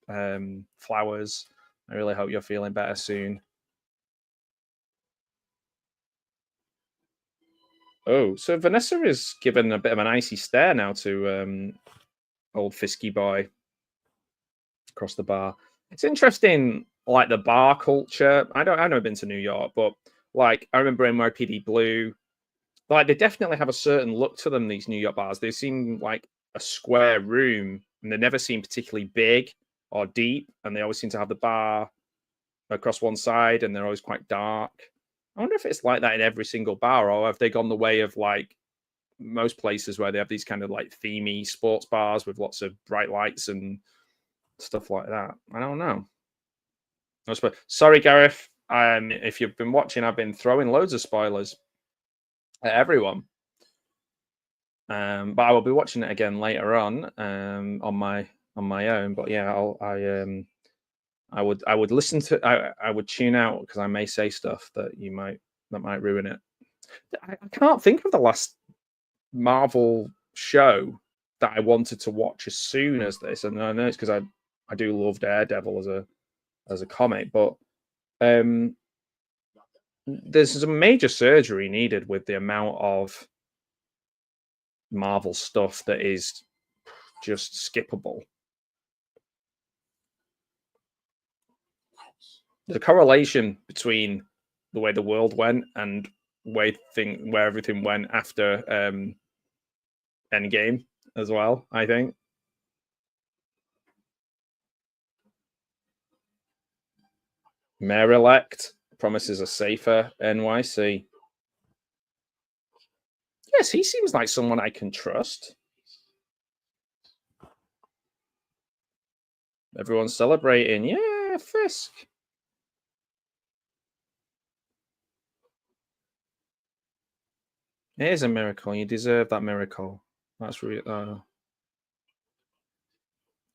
and flowers. I really hope you're feeling better soon. Oh, so Vanessa is given a bit of an icy stare now to old Fisky boy across the bar. It's interesting, like the bar culture. I've never been to New York, but like I remember NYPD Blue. Like they definitely have a certain look to them. These New York bars, they seem like a square room, and they never seem particularly big or deep. And they always seem to have the bar across one side, and they're always quite dark. I wonder if it's like that in every single bar, or have they gone the way of like most places where they have these kind of like themey sports bars with lots of bright lights and stuff like that. I don't know. Sorry, Gareth. If you've been watching, I've been throwing loads of spoilers at everyone. But I will be watching it again later on my own. But yeah, I would listen to. I would tune out because I may say stuff that might ruin it. I can't think of the last Marvel show that I wanted to watch as soon as this, and I know it's because I do love Daredevil as a comic, but there's a major surgery needed with the amount of Marvel stuff that is just skippable. There's a correlation between the way the world went and where everything went after Endgame as well, I think. Mayor-elect promises a safer NYC. Yes, he seems like someone I can trust. Everyone's celebrating. Yeah, Fisk. It is a miracle. You deserve that miracle. That's really.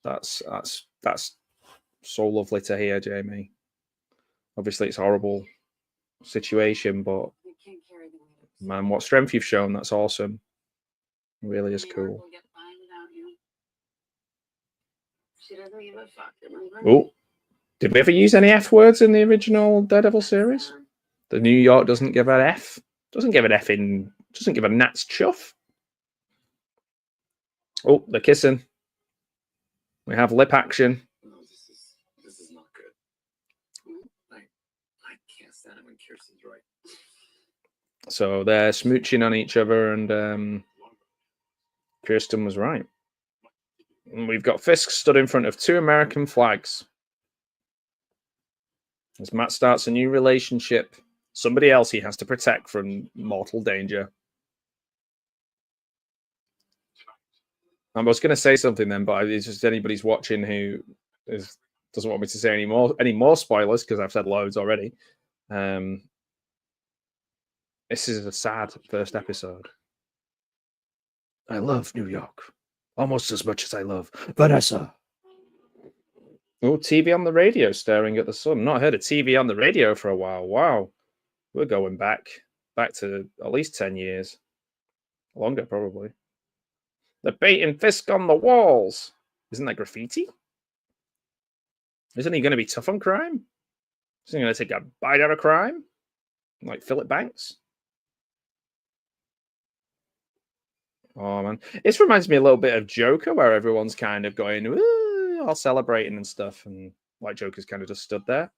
That's so lovely to hear, Jamie. Obviously, it's a horrible situation, but man, what strength you've shown. That's awesome. It really is cool. Oh, did we ever use any F words in the original Daredevil series? The New York doesn't give an F. Doesn't give a gnat's chuff. Oh, they're kissing. We have lip action. No, this is not good. I can't stand it when Kirsten's right. So they're smooching on each other, and Kirsten was right. And we've got Fisk stood in front of 2 American flags. As Matt starts a new relationship, somebody else he has to protect from mortal danger. I was going to say something then, but it's just anybody's watching who doesn't want me to say any more spoilers because I've said loads already. This is a sad first episode. I love New York almost as much as I love Vanessa. Oh, TV on the radio staring at the sun. Not heard of TV on the radio for a while. Wow. We're going back to at least 10 years. Longer, probably. The bait and Fisk on the walls. Isn't that graffiti? Isn't he going to be tough on crime? Isn't he going to take a bite out of crime? Like Philip Banks? Oh, man. This reminds me a little bit of Joker, where everyone's kind of going, all celebrating and stuff. And like Joker's kind of just stood there.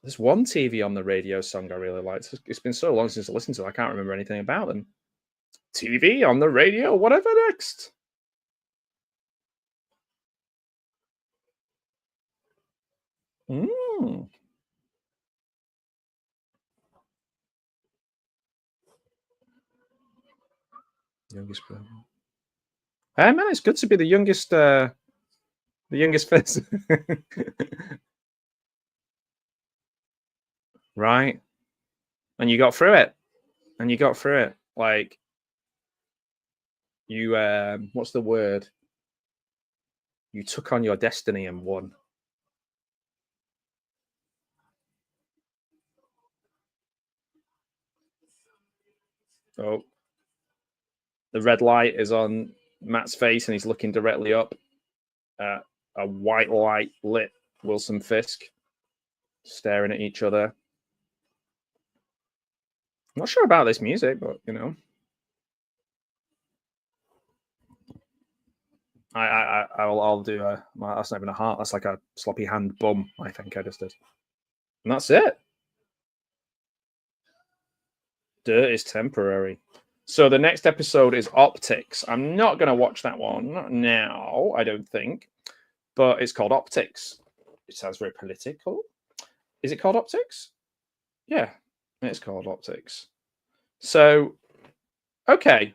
There's one TV on the radio song I really liked. It's been so long since I listened to it, I can't remember anything about them. TV on the radio, whatever next. Youngest brother. Hey man, it's good to be the youngest person. Right. And you got through it. Like you what's the word? You took on your destiny and won. Oh. The red light is on Matt's face and he's looking directly up at a white light lit Wilson Fisk staring at each other. I'm not sure about this music, but you know. I'll do a. Well, that's not even a heart. That's like a sloppy hand bum. I think I just did, and that's it. Dirt is temporary. So the next episode is Optics. I'm not going to watch that one now. I don't think, but it's called Optics. It sounds very political. Is it called Optics? Yeah, it's called Optics. So, okay.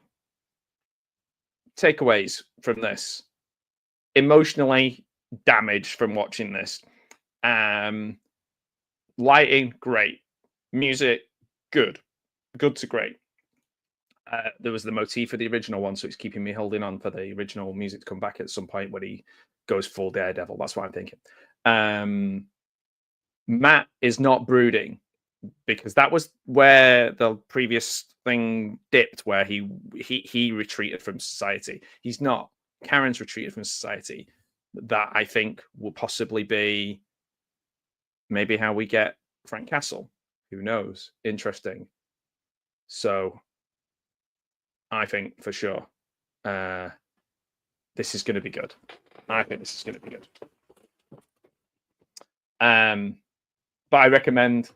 Takeaways from this. Emotionally damaged from watching this. Lighting, great. Music, good. Good to great. There was the motif of the original one, so it's keeping me holding on for the original music to come back at some point when he goes full Daredevil. That's what I'm thinking. Matt is not brooding, because that was where the previous thing dipped, where he retreated from society. He's not. Karen's retreated from society. That, I think, will possibly be maybe how we get Frank Castle. Who knows? Interesting. So I think for sure this is going to be good. I think this is going to be good. But I recommend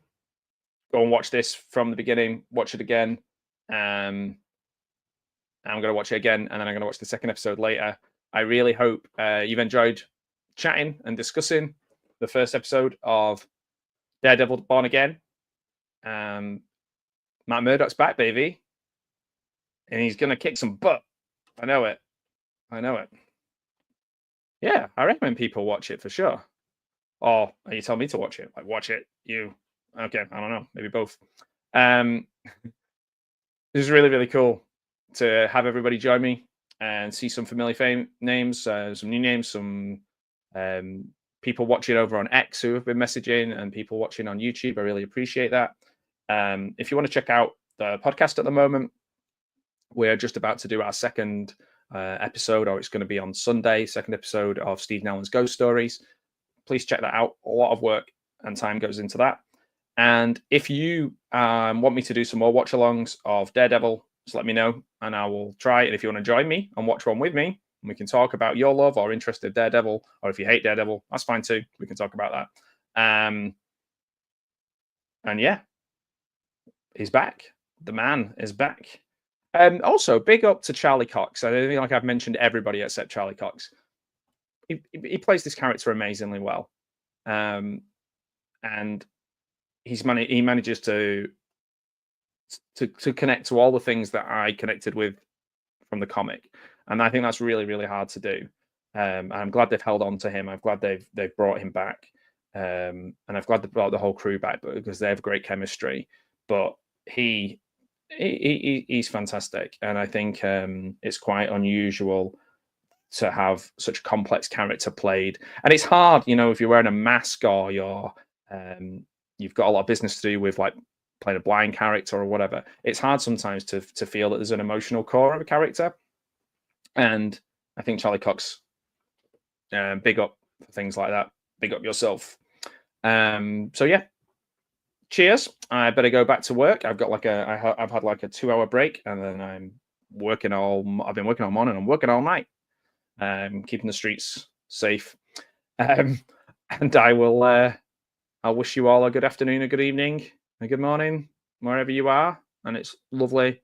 go and watch this from the beginning. Watch it again. I'm going to watch it again, and then I'm going to watch the second episode later. I really hope you've enjoyed chatting and discussing the first episode of Daredevil Born Again. Matt Murdock's back, baby. And he's going to kick some butt. I know it. Yeah, I recommend people watch it for sure. Or you tell me to watch it. Like, watch it. You. Okay, I don't know. Maybe both. This is really, really cool to have everybody join me and see some familiar names, some new names, some people watching over on X who have been messaging, and people watching on YouTube. I really appreciate that. If you want to check out the podcast at the moment, we're just about to do our second episode, or it's going to be on Sunday, second episode of Steve Nellen's Ghost Stories. Please check that out. A lot of work and time goes into that. And if you want me to do some more watch-alongs of Daredevil, just let me know, and I will try. And if you want to join me and watch one with me, and we can talk about your love or interest in Daredevil, or if you hate Daredevil, that's fine too. We can talk about that. And yeah, he's back. The man is back. Also, big up to Charlie Cox. I don't feel like I've mentioned everybody except Charlie Cox. He plays this character amazingly well, and he manages to connect to all the things that I connected with from the comic, and I think that's really, really hard to do. I'm glad they've held on to him. I'm glad they've brought him back, and I'm glad they brought the whole crew back because they have great chemistry. But he's fantastic, and I think it's quite unusual to have such a complex character played. And it's hard, if you're wearing a mask or you've got a lot of business to do with like playing a blind character or whatever. It's hard sometimes to feel that there's an emotional core of a character. And I think Charlie Cox, big up for things like that. Big up yourself. So yeah, cheers. I better go back to work. I've got I've had like a 2-hour break, and then I've been working all morning. I'm working all night. keeping the streets safe. And I will. I'll wish you all a good afternoon, a good evening, a good morning, wherever you are. And it's lovely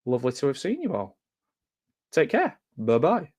to have seen you all. Take care. Bye bye.